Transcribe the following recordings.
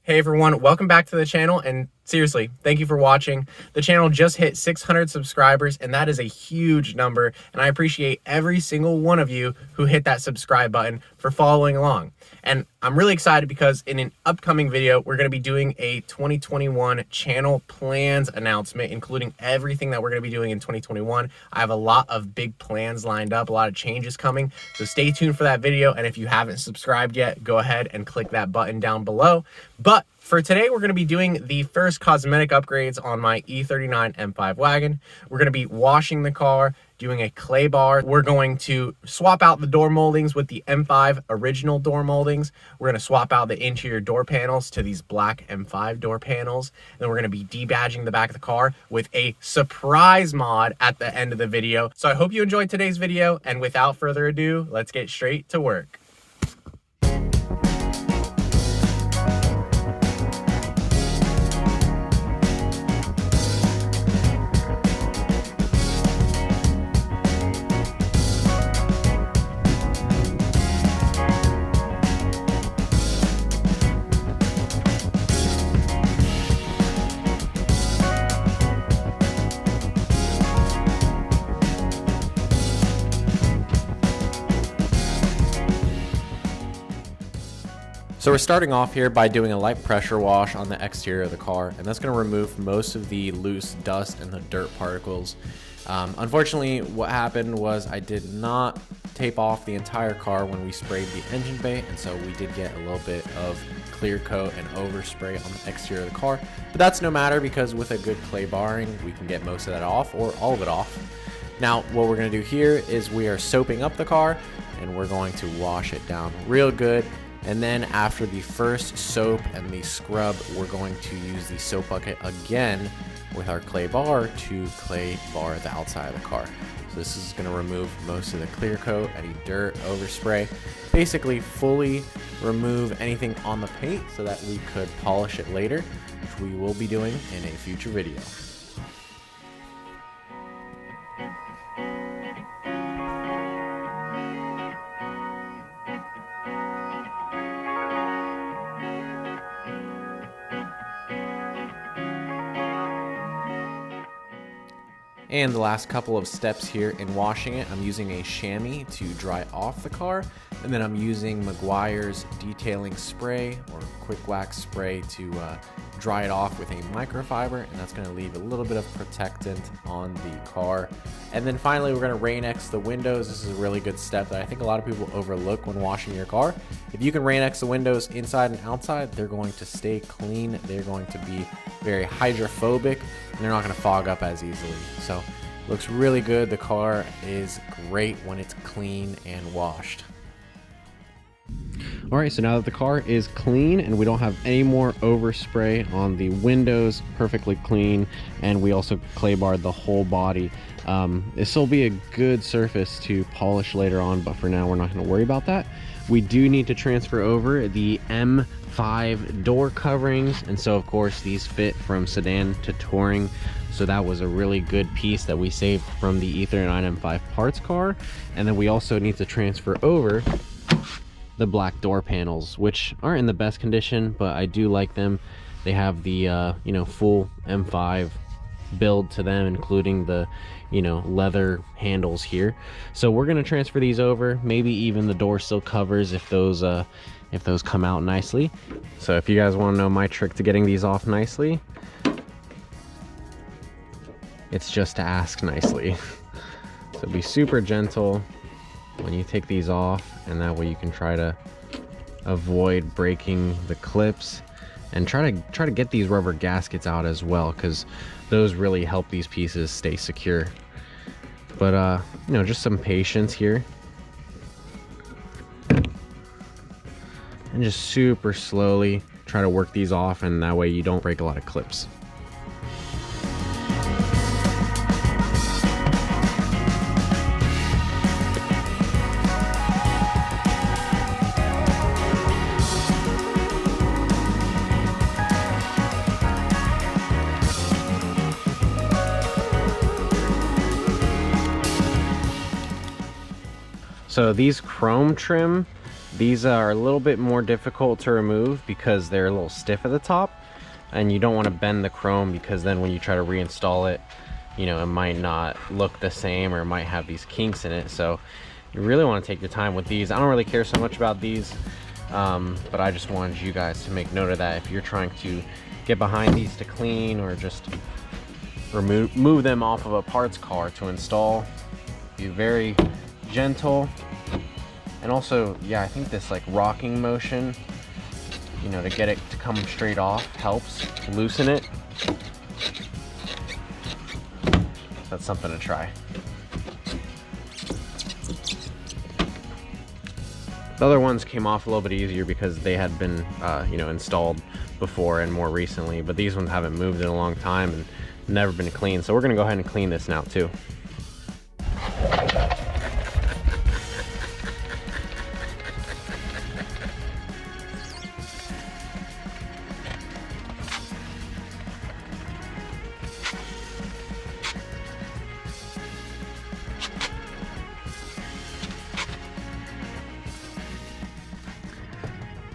Hey everyone, welcome back to the channel, and seriously, thank you for watching. The channel just hit 600 subscribers, and that is a huge number, and I appreciate every single one of you who hit that subscribe button for following along. And I'm really excited because in an upcoming video, we're going to be doing a 2021 channel plans announcement, including everything that we're going to be doing in 2021. I have a lot of big plans lined up, a lot of changes coming, so stay tuned for that video. And if you haven't subscribed yet, go ahead and click that button down below. But for today, we're going to be doing the first cosmetic upgrades on my E39 M5 wagon. We're going to be washing the car, doing a clay bar. We're going to swap out the door moldings with the M5 original door moldings. We're going to swap out the interior door panels to these black M5 door panels. And then we're going to be debadging the back of the car with a surprise mod at the end of the video. So I hope you enjoyed today's video. And without further ado, let's get straight to work. So we're starting off here by doing a light pressure wash on the exterior of the car, and that's going to remove most of the loose dust and the dirt particles. Unfortunately, what happened was I did not tape off the entire car when we sprayed the engine bay, and so we did get a little bit of clear coat and overspray on the exterior of the car. But that's no matter, because with a good clay barring, we can get most of that off, or all of it off. Now, what we're going to do here is we are soaping up the car, and we're going to wash it down real good. And then after the first soap and the scrub, we're going to use the soap bucket again with our clay bar to clay bar the outside of the car. So this is going to remove most of the clear coat, any dirt, overspray, basically fully remove anything on the paint so that we could polish it later, which we will be doing in a future video. And the last couple of steps here in washing it, I'm using a chamois to dry off the car, and then I'm using Meguiar's detailing spray or quick wax spray to dry it off with a microfiber, and that's going to leave a little bit of protectant on the car. And then finally, we're going to Rain-X the windows. This is a really good step that I think a lot of people overlook when washing your car. If you can Rain-X the windows inside and outside, they're going to stay clean. They're going to be very hydrophobic, and they're not going to fog up as easily. So looks really good. The car is great when it's clean and washed. All right, so now that the car is clean and we don't have any more overspray on the windows, perfectly clean, and we also clay barred the whole body, this will be a good surface to polish later on, but for now we're not going to worry about that. We do need to transfer over the M5 door coverings, and so of course these fit from sedan to touring, so that was a really good piece that we saved from the E39 M5 parts car. And then we also need to transfer over the black door panels, which aren't in the best condition, but I do like them. They have the full M5 build to them, including the leather handles here. So we're going to transfer these over, maybe even the door sill covers if those come out nicely. So if you guys want to know my trick to getting these off nicely, it's just to ask nicely. So be super gentle when you take these off, and that way you can try to avoid breaking the clips, and try to get these rubber gaskets out as well, because those really help these pieces stay secure. But just some patience here, and just super slowly try to work these off, and that way you don't break a lot of clips. So these chrome trim These are a little bit more difficult to remove because they're a little stiff at the top, and you don't want to bend the chrome because then when you try to reinstall it, you know, it might not look the same or it might have these kinks in it. So you really want to take your time with these. I don't really care so much about these, but I just wanted you guys to make note of that. If you're trying to get behind these to clean or just move them off of a parts car to install, be very gentle. And also, yeah, I think this like rocking motion, you know, to get it to come straight off helps loosen it. That's something to try. The other ones came off a little bit easier because they had been, you know, installed before and more recently, but these ones haven't moved in a long time and never been cleaned. So we're gonna go ahead and clean this now too.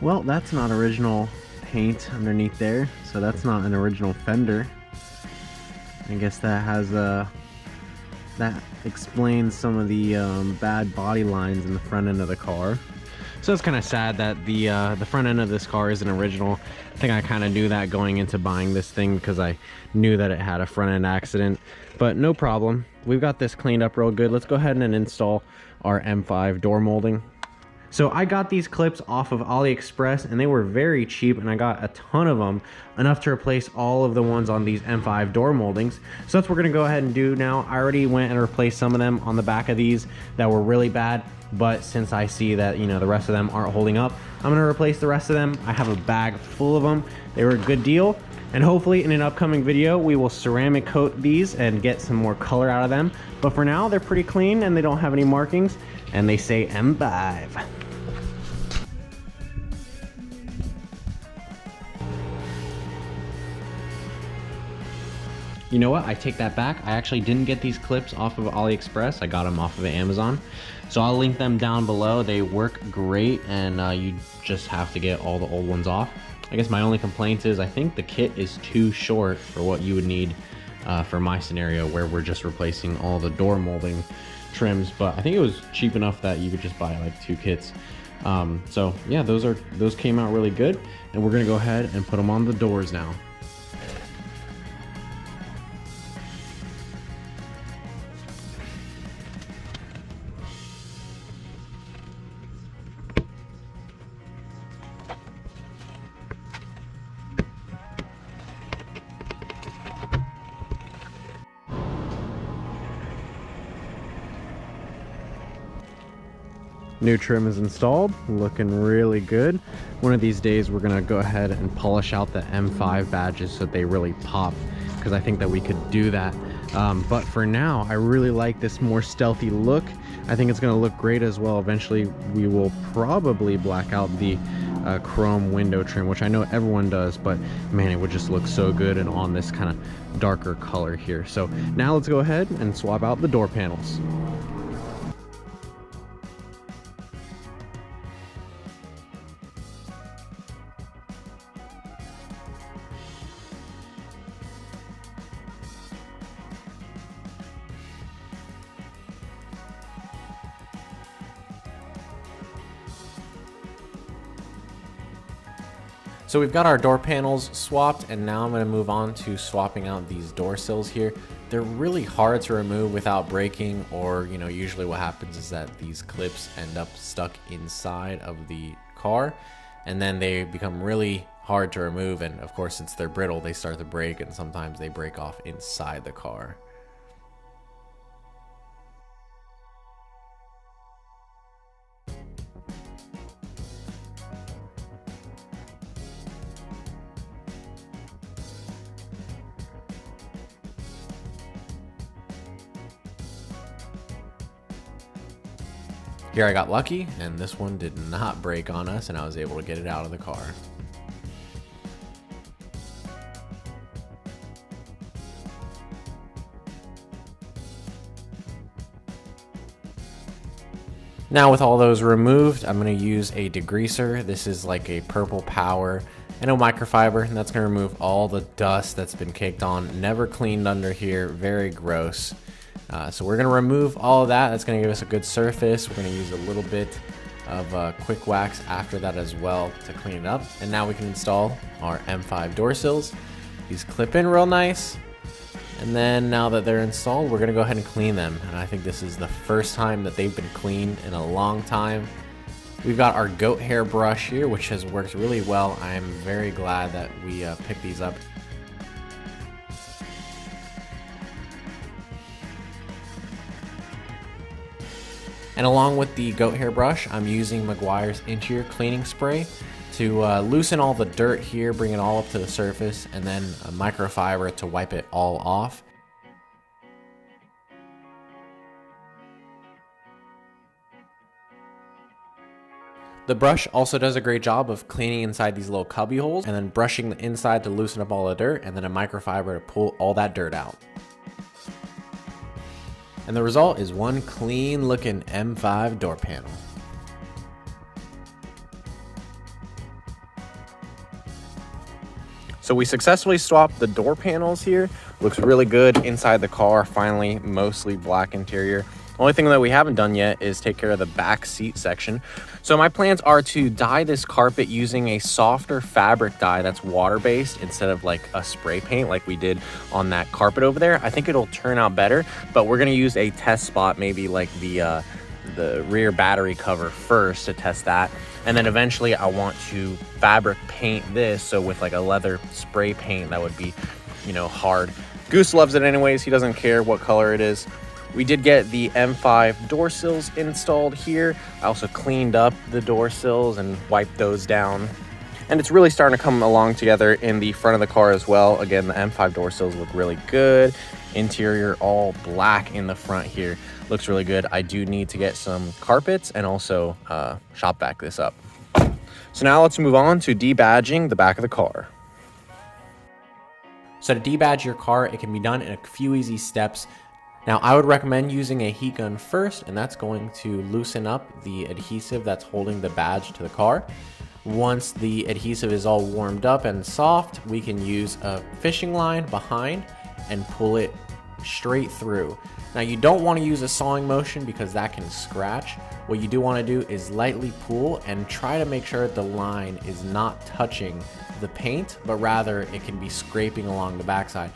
Well, that's not original paint underneath there, so that's not an original fender. I guess that has that explains some of the bad body lines in the front end of the car. So it's kind of sad that the front end of this car isn't original. I think I kind of knew that going into buying this thing because I knew that it had a front end accident, but no problem. We've got this cleaned up real good. Let's go ahead and install our M5 door molding. So I got these clips off of AliExpress and they were very cheap, and I got a ton of them, enough to replace all of the ones on these M5 door moldings. So that's what we're gonna go ahead and do now. I already went and replaced some of them on the back of these that were really bad, but since I see that, you know, the rest of them aren't holding up, I'm gonna replace the rest of them. I have a bag full of them. They were a good deal. And hopefully in an upcoming video, we will ceramic coat these and get some more color out of them. But for now, they're pretty clean and they don't have any markings, and they say M5. You know what? I take that back. I actually didn't get these clips off of AliExpress. I got them off of Amazon. So I'll link them down below. They work great, and you just have to get all the old ones off. I guess my only complaint is I think the kit is too short for what you would need for my scenario, where we're just replacing all the door molding trims. But I think it was cheap enough that you could just buy like 2 kits. So yeah, those came out really good, and we're gonna go ahead and put them on the doors now. New trim is installed, looking really good. One of these days we're gonna go ahead and polish out the M5 badges so that they really pop, because I think that we could do that. But for now, I really like this more stealthy look. I think it's gonna look great as well. Eventually we will probably black out the chrome window trim, which I know everyone does, but man, it would just look so good and on this kind of darker color here. So now let's go ahead and swap out the door panels. So we've got our door panels swapped, and now I'm going to move on to swapping out these door sills here. They're really hard to remove without breaking, or, you know, usually what happens is that these clips end up stuck inside of the car, and then they become really hard to remove. And of course, since they're brittle, they start to break, and sometimes they break off inside the car. Here I got lucky, and this one did not break on us, and I was able to get it out of the car. Now with all those removed, I'm going to use a degreaser. This is like a purple power and a microfiber, and that's going to remove all the dust that's been caked on. Never cleaned under here, very gross. So we're going to remove all of that. That's going to give us a good surface. We're going to use a little bit of quick wax after that as well to clean it up. And now we can install our M5 door sills. These clip in real nice. And then now that they're installed, we're gonna go ahead and clean them. And I think this is the first time that they've been cleaned in a long time. We've got our goat hair brush here, which has worked really well. I am very glad that we picked these up. And along with the goat hair brush, I'm using Meguiar's interior cleaning spray to loosen all the dirt here, bring it all up to the surface, and then a microfiber to wipe it all off. The brush also does a great job of cleaning inside these little cubby holes, and then brushing the inside to loosen up all the dirt, and then a microfiber to pull all that dirt out. And the result is one clean looking M5 door panel. So we successfully swapped the door panels here. Looks really good inside the car, finally, mostly black interior. Only thing that we haven't done yet is take care of the back seat section. So my plans are to dye this carpet using a softer fabric dye that's water-based instead of like a spray paint like we did on that carpet over there. I think it'll turn out better, but we're gonna use a test spot, maybe like the rear battery cover first to test that. And then eventually I want to fabric paint this, so with like a leather spray paint that would be, you know, hard. Goose loves it anyways, he doesn't care what color it is. We did get the M5 door sills installed here. I also cleaned up the door sills and wiped those down. And it's really starting to come along together in the front of the car as well. Again, the M5 door sills look really good. Interior all black in the front here. Looks really good. I do need to get some carpets and also shop vac this up. So now let's move on to debadging the back of the car. So to debadge your car, it can be done in a few easy steps. Now I would recommend using a heat gun first, and that's going to loosen up the adhesive that's holding the badge to the car. Once the adhesive is all warmed up and soft, we can use a fishing line behind and pull it straight through. Now you don't want to use a sawing motion because that can scratch. What you do want to do is lightly pull and try to make sure the line is not touching the paint, but rather it can be scraping along the backside.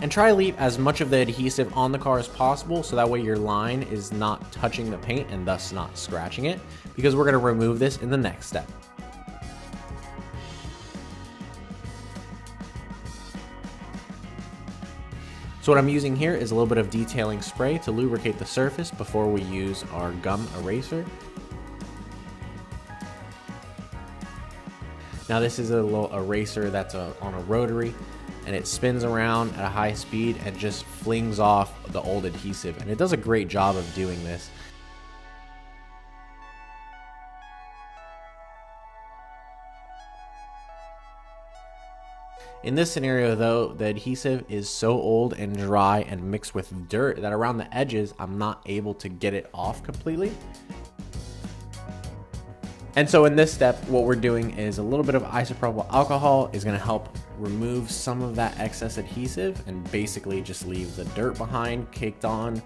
And try to leave as much of the adhesive on the car as possible so that way your line is not touching the paint and thus not scratching it, because we're going to remove this in the next step. So what I'm using here is a little bit of detailing spray to lubricate the surface before we use our gum eraser. Now this is a little eraser that's on a rotary, and it spins around at a high speed and just flings off the old adhesive, and it does a great job of doing this. In this scenario though, the adhesive is so old and dry and mixed with dirt that around the edges I'm not able to get it off completely. And so in this step, what we're doing is a little bit of isopropyl alcohol is going to help remove some of that excess adhesive and basically just leave the dirt behind caked on.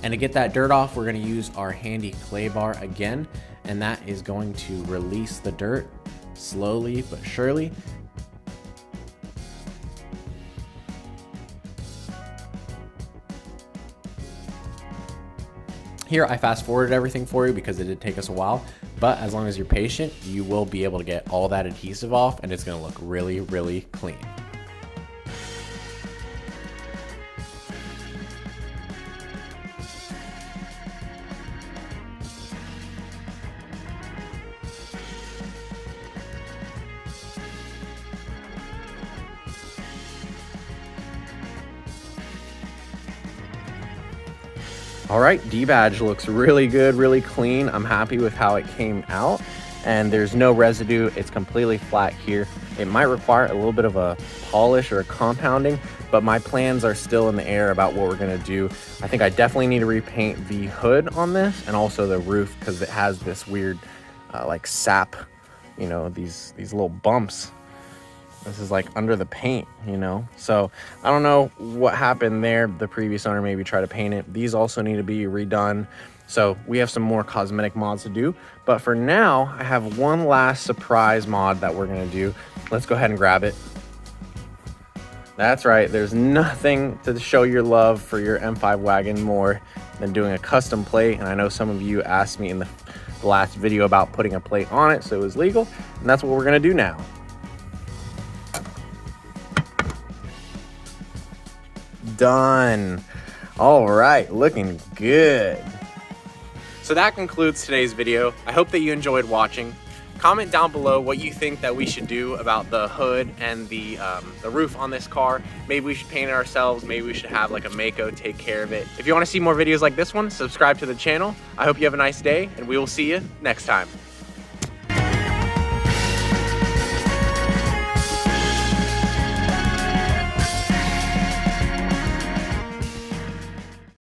And to get that dirt off, we're going to use our handy clay bar again, and that is going to release the dirt slowly but surely. Here I fast forwarded everything for you because it did take us a while, but as long as you're patient, you will be able to get all that adhesive off and it's going to look really, really clean. All right, debadge looks really good, really clean. I'm happy with how it came out. and there's no residue. It's completely flat here. It might require a little bit of a polish or a compounding, but my plans are still in the air about what we're gonna do. I think I definitely need to repaint the hood on this and also the roof, because it has this weird like sap, you know, these little bumps. This is like under the paint, you know? So I don't know what happened there. The previous owner maybe tried to paint it. These also need to be redone. So we have some more cosmetic mods to do. But for now, I have one last surprise mod that we're gonna do. Let's go ahead and grab it. That's right, there's nothing to show your love for your M5 wagon more than doing a custom plate. And I know some of you asked me in the last video about putting a plate on it so it was legal, and that's what we're gonna do now. Done. All right, looking good. So that concludes today's video. I hope that you enjoyed watching. Comment down below what you think that we should do about the hood and the roof on this car. Maybe we should paint it ourselves. Maybe we should have like a Mako take care of it. If you want to see more videos like this one, subscribe to the channel. I hope you have a nice day, and we will see you next time.